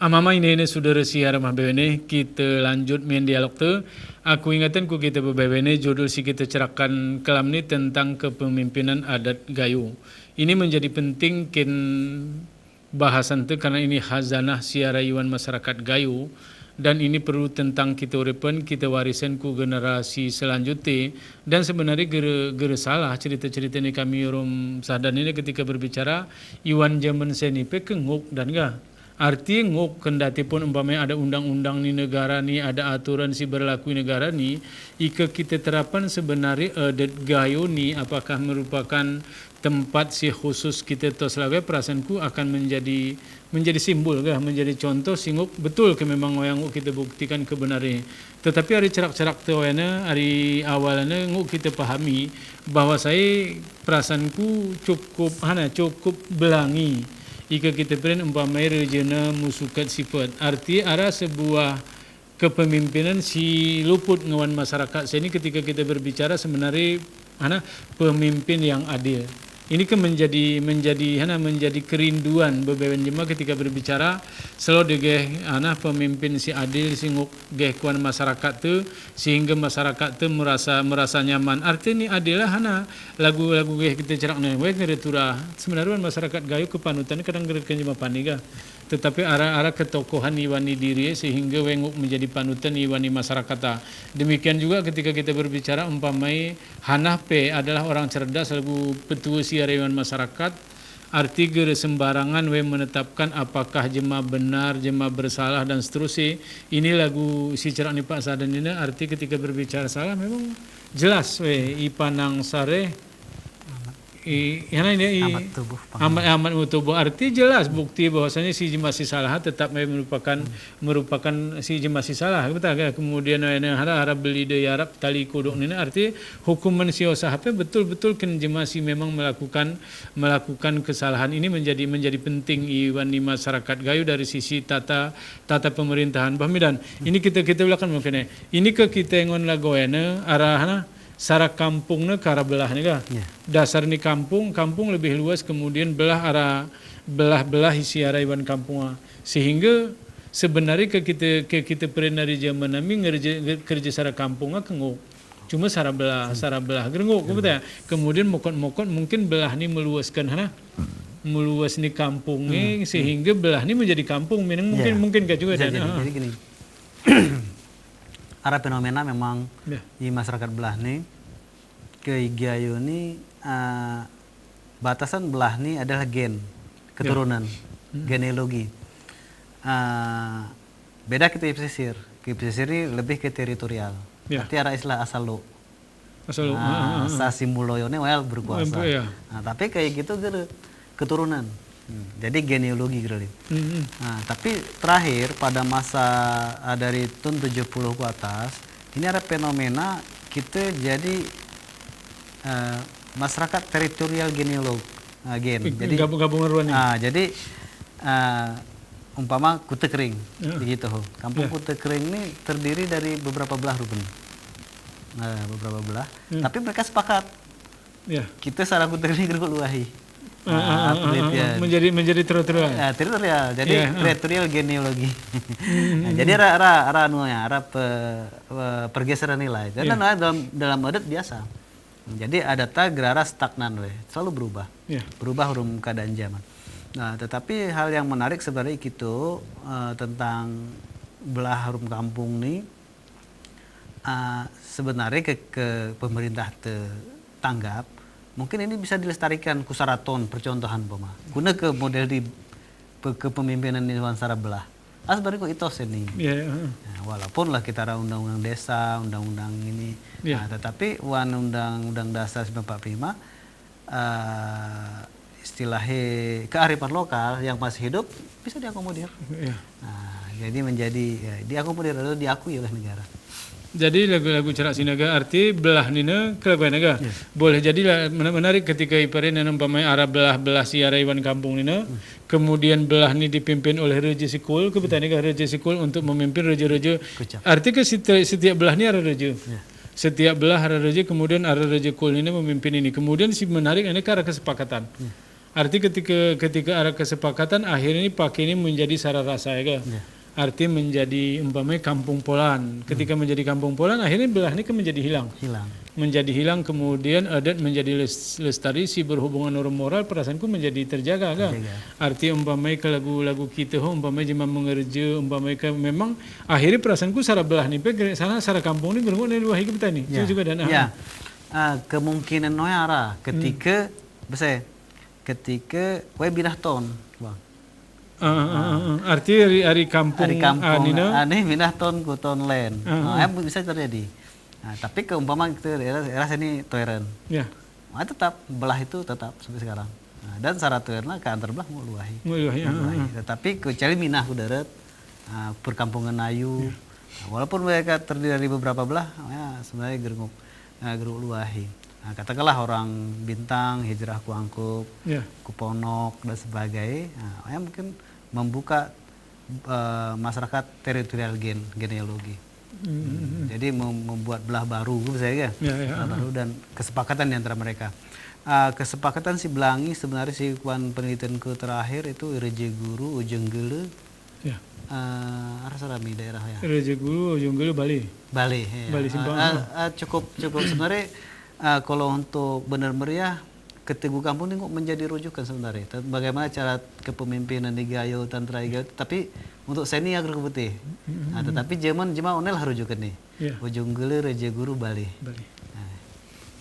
Amama ini saudara siar mah bewene kita lanjut main dialog tu. Aku ingatan ku kita berbewene judul si kita cerahkan kelam ni tentang kepemimpinan adat Gayo. Ini menjadi penting kin bahasan tu karena ini hazanah siarayuan masyarakat Gayo dan ini perlu tentang kita urepan kita warisan ku generasi selanjutnya dan sebenarnya gere salah cerita-cerita ni kami rom sadan ini ketika berbicara Iwan zaman senipe kenguk dan ga arti nguk kendati pun umpamanya ada undang-undang ni negara ni ada aturan si berlaku negara ni ika kita terapan sebenarnya adat Gayo ni apakah merupakan tempat si khusus kita tos lagi perasaanku akan menjadi simbol kah menjadi contoh singuk betul ke memang yang kita buktikan kebenaran tetapi hari cerak-cerak tu hari awalnya nguk kita pahami bahwa saya perasaanku cukup belangi jika kita pernah umpamai rejana musukat sifat arti arah sebuah kepemimpinan si luput ngawan masyarakat saya ini ketika kita berbicara sebenarnya pemimpin yang adil. Ini kan menjadi kerinduan beberapa jemaah ketika berbicara selalu degeh pemimpin si adil singuk geh kuan masyarakat tu sehingga masyarakat tu merasa nyaman. Artinya adalah lagu-lagu geh kita cerak ni we ngeretura sebenarnya masyarakat Gayo kepanutan kadang gerekan jemaah paniga. Tetapi arah ketokohan iwani diri sehingga wenguk menjadi panutan iwani masyarakat. Demikian juga ketika kita berbicara umpamai Hanape adalah orang cerdas lagu petua siaraiwan masyarakat arti gere sembarangan we menetapkan apakah jemaah benar, jemaah bersalah dan seterusnya. Ini lagu si cerak ni Pak Sadan ini arti ketika berbicara salah memang jelas we ipanang sare amat tubuh arti jelas bukti bahwasanya si masih salah tetap merupakan si masih salah betul kemudian harap beli de Arab tali kodok ini arti hukuman si usaha betul-betul kan masih memang melakukan kesalahan ini menjadi penting iwan di masyarakat Gayo dari sisi tata pemerintahan Bahmidan ini kita belakang mungkin ini ke kita ngon lagoena arah sara kampungnya ke arah belah ni kah? Yeah. Dasar ni kampung lebih luas kemudian belah isi arah iwan kampung sehingga sebenarnya ke kita pernah dari zaman nami kerja sara kampungnya kengok cuma sara belah gerengok betul. Kemudian mokon mungkin belah ni meluaskan meluas ni kampungnya sehingga belah ni menjadi kampung mungkin juga jadi gini. Ada fenomena memang di masyarakat belah ni ke Gayo ni batasan belah ni adalah keturunan genealogi beda kita pesisir ini lebih ke teritorial arti ada istilah asal Sasimuloyo ni berkuasa tapi kayak gitu keturunan jadi genealogi gitu. Tapi terakhir pada masa dari tahun 70 ke atas ini ada fenomena kita jadi masyarakat teritorial genealog jadi gabungan ruang jadi umpama Kute Kering begitu kampung Kute Kering ini terdiri dari beberapa belah rukun tapi mereka sepakat kita secara Kute Kering luahi menjadi teritorial jadi teritorial genealogi jadi ada pergeseran nilai dan dalam adat biasa jadi adat gerara stagnan selalu berubah hurum keadaan zaman. Nah tetapi hal yang menarik sebenarnya itu tentang belah hurum kampung ini sebenarnya ke pemerintah tanggap mungkin ini bisa dilestarikan kusaraton percontohan guna ke model di kepemimpinan di Wansara belah sebenarnya kok itu ini walaupun lah kita ada undang-undang desa undang-undang ini tetapi undang-undang dasar 1945 istilahnya kearifan lokal yang masih hidup bisa diakomodir jadi menjadi diakomodir atau diakui oleh negara. Jadi lagu-lagu cerak sinaga arti belah nina kelakuan naga. Boleh jadi menarik ketika iparin umpamanya arah belah si arah iwan kampung nina. Kemudian belah ni dipimpin oleh Raja Sikul, kebetulan Raja Sikul untuk memimpin raja-raja. Arti ke setiap belah ni ada raja. Setiap belah ada raja kemudian ada Raja Kul ini memimpin ini. Kemudian si menarik ini ke arah kesepakatan. Arti ketika ada kesepakatan akhirnya ini pakai ini menjadi sara rasa ya. Ya. Arti menjadi umpamanya kampung Polan. Ketika menjadi kampung Polan akhirnya belah ini kan menjadi hilang. Menjadi hilang, kemudian adat menjadi lestari, si berhubungan orang moral perasaanku menjadi terjaga kan. Arti umpamanya ke lagu-lagu kita umpamanya jema mengerja umpamanya ke memang akhirnya perasaanku sara belah nih sana sara kampung ni gerungut luah hidup kita ni. Itu juga dan kemungkinan noyara ketika ketika binah ton bang. Arti hari kampung aneh binah ton ku ton lain. Bisa terjadi. Nah, tapi keumpama kita era sini toleran. Ya. Tetap belah itu tetap sampai sekarang. Nah, dan syarat toleran ke antar belah mau luahi. Tetapi kecuali minah kudarat, perkampungan Ayu. Nah, walaupun mereka terdiri dari beberapa belah, sebenarnya gerung luahi. Nah, katakanlah orang Bintang, Hijrah Kuangkup, Kuponok dan sebagainya. Nah, mungkin membuka masyarakat teritorial genealogi. Jadi membuat belah baru saya baru dan kesepakatan di antara mereka. Kesepakatan si Belangi sebenarnya si penelitianku terakhir itu Reje Guru Ujung Gele. Arasarami daerah ya. Reje Guru Ujung Gele Bali. Bali Simpang. Cukup sebenarnya kalau untuk benar meriah Keteguh Kampung ini menjadi rujukan sebenarnya. Bagaimana cara kepemimpinan di Gayo, Tantra Gayo, tapi untuk seni agro putih. Tetapi zaman onel lah rujukan nih. Ujung Gele, Reje Guru, Bali.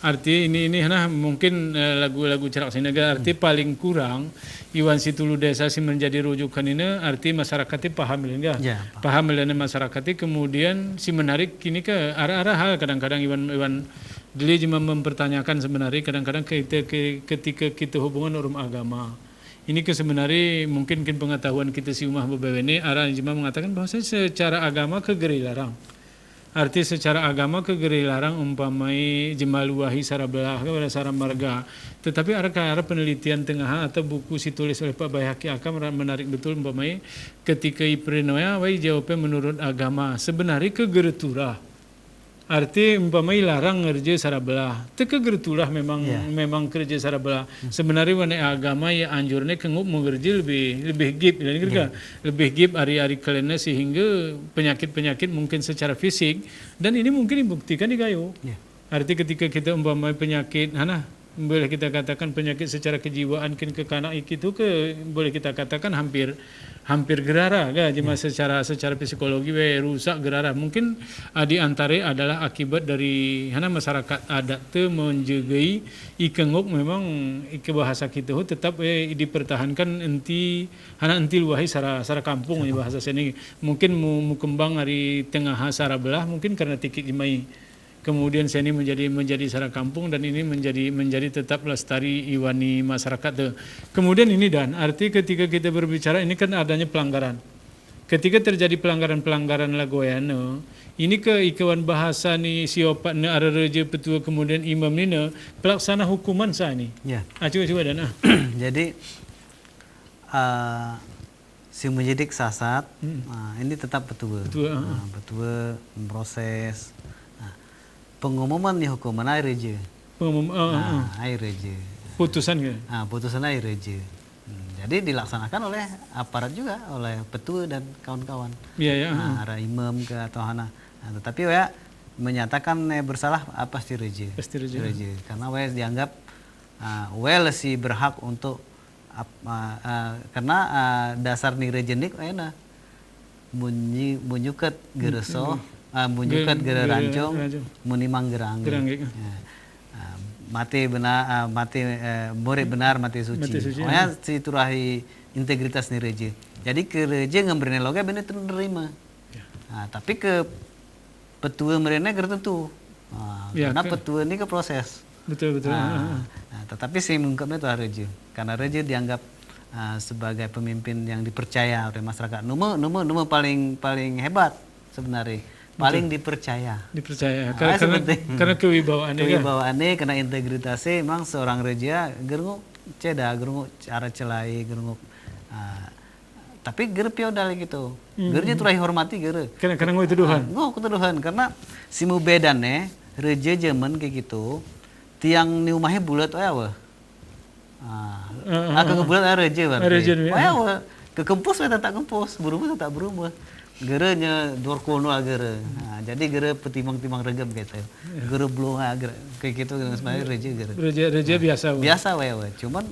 Arti ini mungkin lagu-lagu Cerak Sinaga arti paling kurang Iwan Situlu Desa sih menjadi rujukan ini arti masyarakatnya paham enggak? Paham dan masyarakatnya kemudian si menarik kini ke arah-arah hal kadang-kadang Iwan Dili cuma mempertanyakan sebenarnya kadang-kadang ketika kita hubungan orang agama ini ke sebenarnya mungkin pengetahuan kita si umah beberapa arah cuma mengatakan bahwa secara agama kegeri larang. Arti secara agama kegeri larang umpamai jemaluahi sara belah kepada sara marga. Tetapi arah penelitian tengah atau buku si tulis oleh Pak Bayhaqi akan menarik betul umpamai ketika iprenoya wai jawabnya menurut agama sebenarnya kegeri turah. Arti umpamai larang ngerja sara belah. Teka gertulah memang kerja sara belah. Sebenarnya wana agama ya anjurnya kengup mengerja lebih gip lebih gip hari-hari kalena sehingga penyakit-penyakit mungkin secara fisik dan ini mungkin dibuktikan di Gayo. Arti ketika kita umpamai penyakit boleh kita katakan penyakit secara kejiwaan kekanak itu boleh kita katakan hampir gerara cuma secara psikologi rusak gerara mungkin di antara adalah akibat dari masyarakat adat tu menjagai ikengok memang bahasa kita tetap dipertahankan enti luahi sara kampung bahasa sini mungkin mau kembang hari tengah sara belah mungkin karena tikik imai. Kemudian seni menjadi sara kampung dan ini menjadi tetap lestari iwani masyarakat. Kemudian ini dan arti ketika kita berbicara ini kan adanya pelanggaran. Ketika terjadi pelanggaran lagoyano, ini ke ikawan bahasa ni siopat ne ara reja petua kemudian imam ni pelaksana hukuman sah ni. Coba dan Jadi si menyidik sasat, ini tetap betul proses. Pengumuman nih hukuman air reja. Air reja. Putusan ke? Putusan air reja. Jadi dilaksanakan oleh aparat juga, oleh petua dan kawan-kawan. Ada imam ke atau tetapi menyatakan bersalah pasti reja. Karena dianggap si berhak untuk karena dasar nih reja nik menyukat gereso. Munjukat gera rancong munimang gerang mati benar murid benar mati suci pokoknya si turahi integritas ni reje jadi ke reje ngambrene loga bener terima tapi ke petua mereka tertentu karena petua ini ke proses betul tetapi si mengungkapnya itu reje karena reje dianggap sebagai pemimpin yang dipercaya oleh masyarakat nume paling hebat sebenarnya paling dipercaya karena kewibawaannya karena integritasnya memang seorang reja gerunguk cara celai gerunguk tapi gerpio dali gitu gernya turahi hormati ger karena ketuduhan karena simu bedane reja zaman kayak gitu tiang ni umahnya bulat Aku kebulan ada reje berarti. Reje, ya. Wah, ke kempus tak kempus, berumah tak berumah. Gerenya dor kono agere. Jadi gere petimang-timang regem gitu. Gere belum agere kayak gitu sebenarnya reje gere. Reja biasa. Biasa wae. Cuman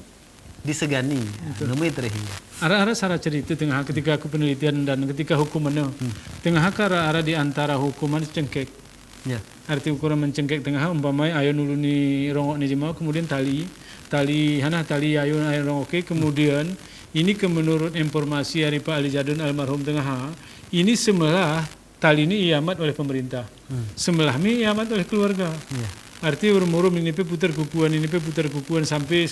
disegani. Nemu terhi. Ara sara cerita tengah ketika aku penelitian dan ketika hukumannya. Tengah ara di antara hukuman cengkek. Ya. Arti ukuran mencengkek tengah umpamanya ayo nuluni rongok ni jemaah kemudian tali ayo rongok kemudian ini menurut informasi dari Pak Ali Jadun almarhum tengah ini semelah tali ini iamat oleh pemerintah. Semelah ini iamat oleh keluarga. Ya. Arti urung-urung ini putar kukuan sampai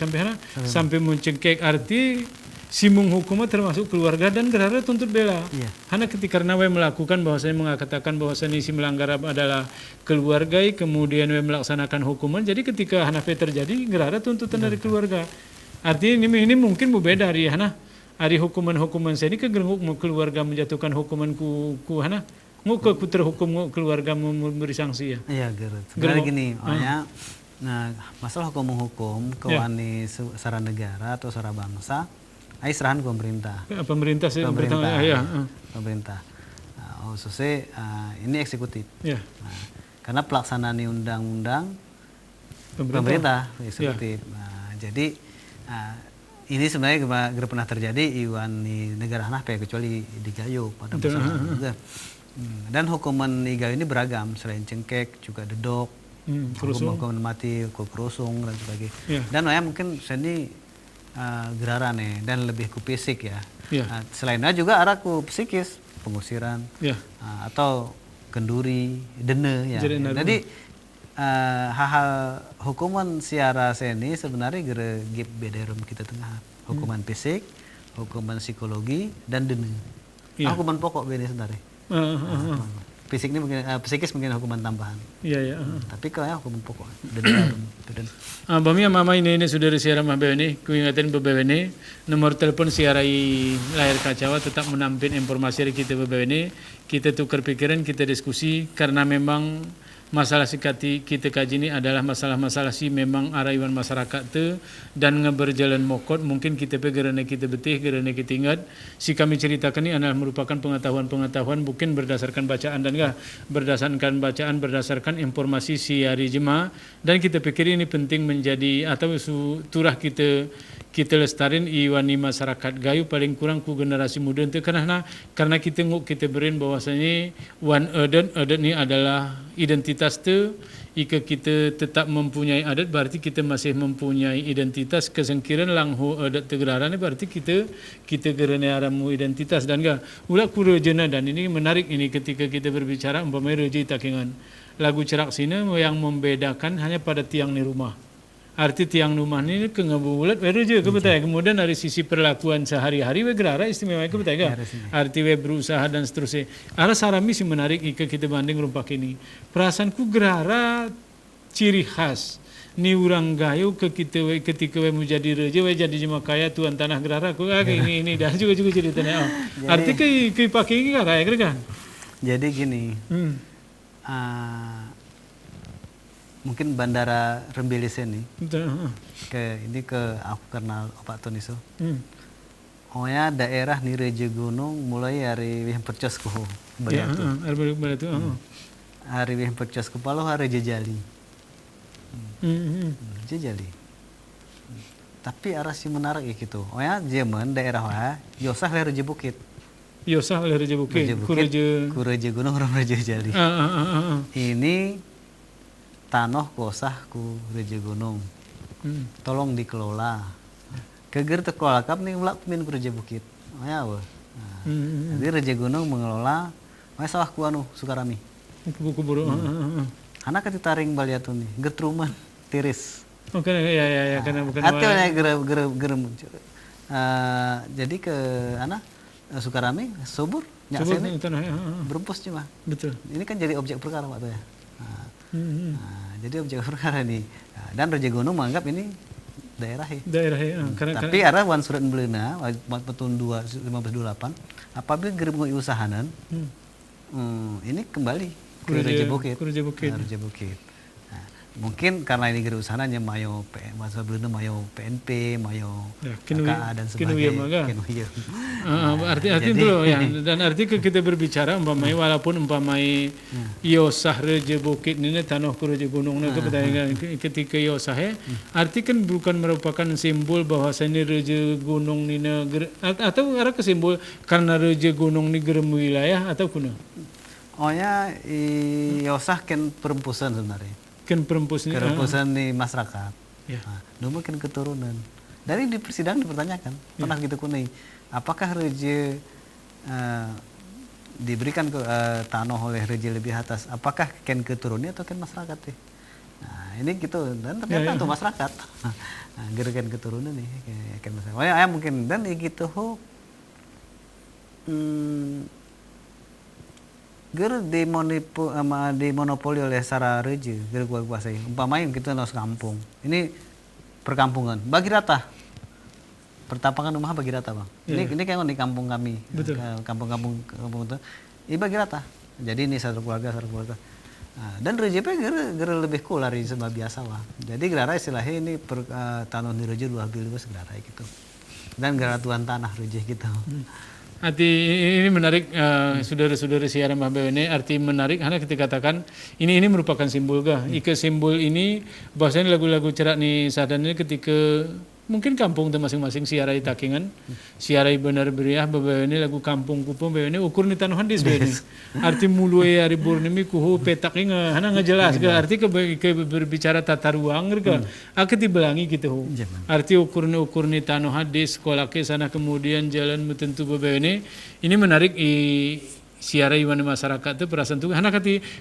mencengkek arti si menghukum termasuk keluarga dan gerara tuntut bela. Iya. Karena ketika we melakukan bahwasanya mengatakan bahwasanya si melanggar adalah keluarga, kemudian we melaksanakan hukuman. Jadi ketika hanafe terjadi gerara tuntutan dari keluarga. Artinya ini mungkin berbeda dari hari hukuman saya ini kegerenguk keluarga menjatuhkan hukuman ku ku terhukum keluarga memberi sanksi ya. Iya, gerut. Sebenarnya gini, nah masalah hukum kewani secara negara atau secara bangsa ai serahan ke pemerintah. Pemerintah Pemerintah. Khususnya ini eksekutif. Ya. Nah, karena pelaksanaan undang-undang pemerintah eksekutif. Nah, jadi ini sebenarnya pernah terjadi iwan di negara hanaf kecuali di Gayo pada masa dan hukuman di Gayo ini beragam selain cengkek juga dedok, hukuman mati, kerusung dan sebagainya. Ya. Dan mungkin seni geraran dan lebih ku fisik ya. Selainnya juga arah ku psikis, pengusiran atau kenduri, dene ya. Jadi hal-hal hukuman siara seni sebenarnya gip bederum kita tengah hukuman fisik, hukuman psikologi dan dene. Hukuman pokok beda sebenarnya. Fisik ini mungkin psikis mungkin hukuman tambahan. Iya. Tapi kalau hukuman pokok dene. Bami mama ini sudah siara mah ini ku ingatin ini nomor telepon siarai layar kacawa tetap menampilkan informasi dari kita ini kita tukar pikiran kita diskusi karena memang masalah sikati kita kaji ini adalah masalah-masalah si memang araiwan masyarakat tu dan ngeberjalan mokot mungkin kita gerana kita betih gerana kita ingat si kami ceritakan ini adalah merupakan pengetahuan bukan berdasarkan bacaan dan berdasarkan informasi si hari jemaah dan kita pikir ini penting menjadi atau turah kita lestarin iwani masyarakat Gayo paling kurang ku generasi muda itu karena kita berin bahwasanya adat ini adalah identitas tu jika kita tetap mempunyai adat berarti kita masih mempunyai identitas kesengkiran langho adat tegeraran berarti kita gerana aramu identitas dan ulah ku rejena dan ini menarik ini ketika kita berbicara umpamanya reje takingan lagu cerak sini yang membedakan hanya pada tiang di rumah. Arti tiang rumah ini kengebulat reje kebetai. Kemudian dari sisi perlakuan sehari-hari we gerara istimewa kebetai arti we berusaha dan seterusnya. Ara sarami sih menarik jika kita banding rumpak ini. Perasaanku gerara ciri khas ni urang Gayo ketika we menjadi reje we jadi jemaah kaya tuan tanah gerara ku ini dah juga ceritanya. Arti ke pakai ini kaya kan? Jadi gini. Mungkin bandara Rembelis ini ke aku kenal Pak Toniso. Daerah di Reje Gunung mulai hari wih percos ku Baliatu. Hari wih percos ku Palo hari Jejali. Jejali. Tapi arah si menarik ya gitu. Zaman daerah Yosah le Reje Bukit. Yosah le Reje Bukit. Reje Gunung orang Reje Jali. Ini tanah kosah ku Reje Gunung. Tolong dikelola. Keger terkelola kap nih ulak min ku Reje Bukit. Jadi Reje Gunung mengelola sawah ku Sukarami. Kubur. Anak ketitaring Baliatu nih, getruman tiris. Oke, ya karena bukan. Atunya gerem. Jadi ke anak Sukarami subur nyak sini. Berumpus cuma. Betul. Ini kan jadi objek perkara waktu ya. Jadi objek perkara nih dan Reje Gunung menganggap ini daerah tapi arah wan surat belena petun 1528 apabila gerem usahanan ini kembali ke Reje Bukit. mungkin karena ini gera usahananya mayo bahasa Belanda mayo PNP, mayo Ya, kinu KKA dan kinu iya sebagainya. maka. Kinu iya. Arti itu loh ya, dan arti kita berbicara umpamai walaupun umpamai iyo sah reje bukit ini tanah ku reje gunung ketika iyo sah arti kan bukan merupakan simbol bahwasanya reje gunung ini atau ada kesimbol karena reje gunung ini gerem wilayah atau kuno Oh ya, Yosah kan perempusan sebenarnya. kan perempus ini Perempusan di masyarakat. Ya. Nah, dulu kan keturunan. Dari di persidangan dipertanyakan, pernah gitu kuning. Apakah reje diberikan ke tanah oleh reje lebih atas? Apakah ken keturunannya atau ken masyarakat deh? Nah, ini gitu dan ternyata untuk masyarakat. Nah, gerakan keturunan nih ken masyarakat. Oh ya, mungkin dan gitu ger dimonopoli oleh Sara Reje, ger gua kuasai. Umpamanya kita nos kampung. Ini perkampungan, bagi rata. Pertapangan rumah bagi rata, Bang. Ini kayak di kampung kami. Betul. Kampung itu. Ini bagi rata. Jadi ini satu keluarga. Nah, dan Reje ger lebih kular di sebab biasa, Bang. Jadi gerara istilahnya ini tanah di Reje dua bilu segera gitu. Dan gerara tuan tanah Reje gitu. Arti ini menarik saudara-saudara siaran BWN arti menarik karena ketika katakan ini merupakan simbol kah? Ike simbol ini bahasanya lagu-lagu cerak nih sadan ini ketika mungkin kampung itu masing-masing siarai takingan, siarai benar beriah BWN lagu kampung kupung BWN ukur nih tanuhan dis BWN. Arti mulai hari burnemi kuhu petaknya hana ngejelas ke arti ke berbicara tata ruang ke akti belangi gitu. Arti ukur nih tanuhan di sekolah ke sana kemudian jalan tentu BWN ini menarik siarai iwan masyarakat itu perasaan tuh karena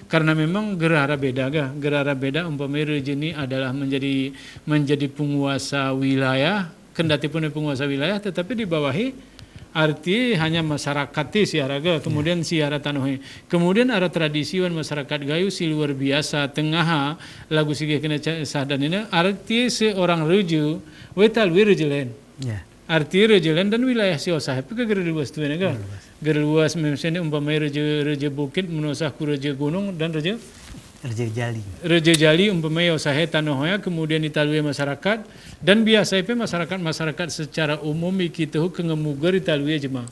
karena memang gerara beda umpamanya Reje adalah menjadi penguasa wilayah kendati pun penguasa wilayah tetapi dibawahi arti hanya masyarakat siaraga kemudian siara tanuhi kemudian ada tradisi wan masyarakat Gayo si luar biasa tengah lagu sige kena sadan ini arti seorang Reje wetalwi Reje lain arti Reje lain dan wilayah si osah itu ke luas tu kan luas misalnya umpamanya Reje Bukit menosah ku Reje Gunung dan Reje Jali umpamanya usaha tanohnya kemudian ditalui masyarakat dan biasa itu masyarakat secara umum kita kengemuger ditalui jemaah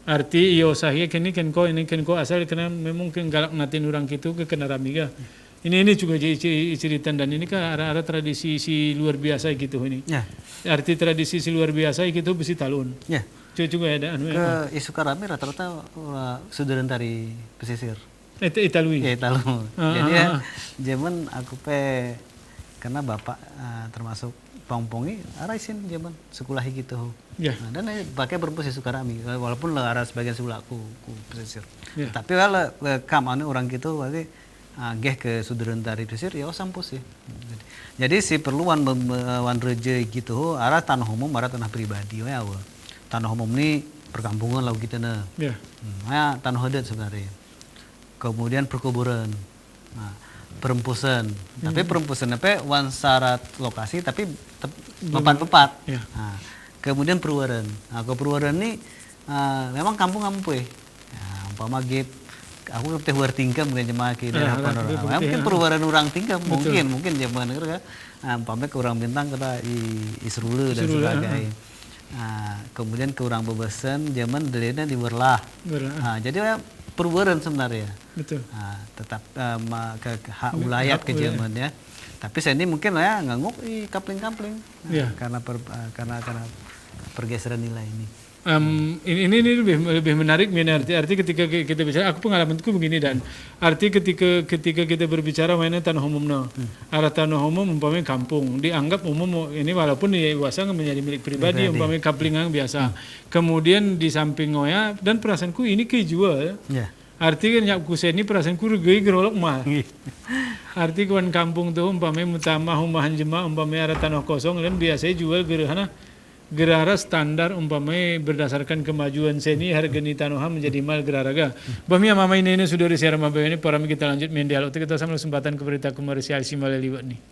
arti iya usaha kini kan ko asal kena memang galak natin orang gitu ke kena ramiga ini juga cerita dan ini kan ada tradisi si luar biasa gitu ini arti tradisi si luar biasa gitu besi talun juga ada ke Isukarami rata-rata sudah dari pesisir Italui. Ya Italu. Jadi zaman aku karena bapak termasuk pongpongi araisin zaman sekolah gitu. Nah, dan pakai berbus Isukarami walaupun ada sebagian sekolah aku pesisir. Tapi kalau kamane orang gitu berarti ke suderan dari pesisir ya sampus sih. Jadi si perluan wan Reje gitu arah tanah umum arah tanah pribadi ya. Tanah umum ini perkampungan lagu kita nah. Tanah adat sebenarnya. Kemudian perkuburan. Nah, perempusan. Tapi perempusan wan syarat lokasi tapi tempat. Nah, kemudian perwaran. Nah, ke perwaran ini memang kampung umpama aku teh war tingkam bukan jemaah ke daerah panorama. Mungkin perwaran orang tingkam mungkin zaman kan. Umpama ke orang bintang kata Isrule dan sebagainya. Nah, kemudian ke orang bebesan zaman delena di Werlah. Nah, jadi perwaran sebenarnya. Betul. Nah, tetap ke hak wilayah ke zaman ya. Tapi saya ini mungkin ngangguk kapling-kapling. Karena pergeseran nilai ini. Ini lebih menarik arti ketika kita bicara aku pengalamanku begini dan arti ketika kita berbicara mainnya tanah umum arah tanah umum umpamanya kampung dianggap umum ini walaupun luasnya menjadi milik pribadi umpamanya kaplingan biasa kemudian di samping ngoya dan perasaanku ini kejual arti kan nyapku ini perasaanku regei gerolok mah arti kawan kampung tuh umpamanya mutamah umahan jemaah umpamanya arah tanah kosong dan biasanya jual gerara standar umpamanya berdasarkan kemajuan seni harga ni tanoha menjadi mal geraraga. Bami mama ini sudah disiar mabel ini para kita lanjut main dialog kita sama kesempatan ke berita komersial si maleliwat nih.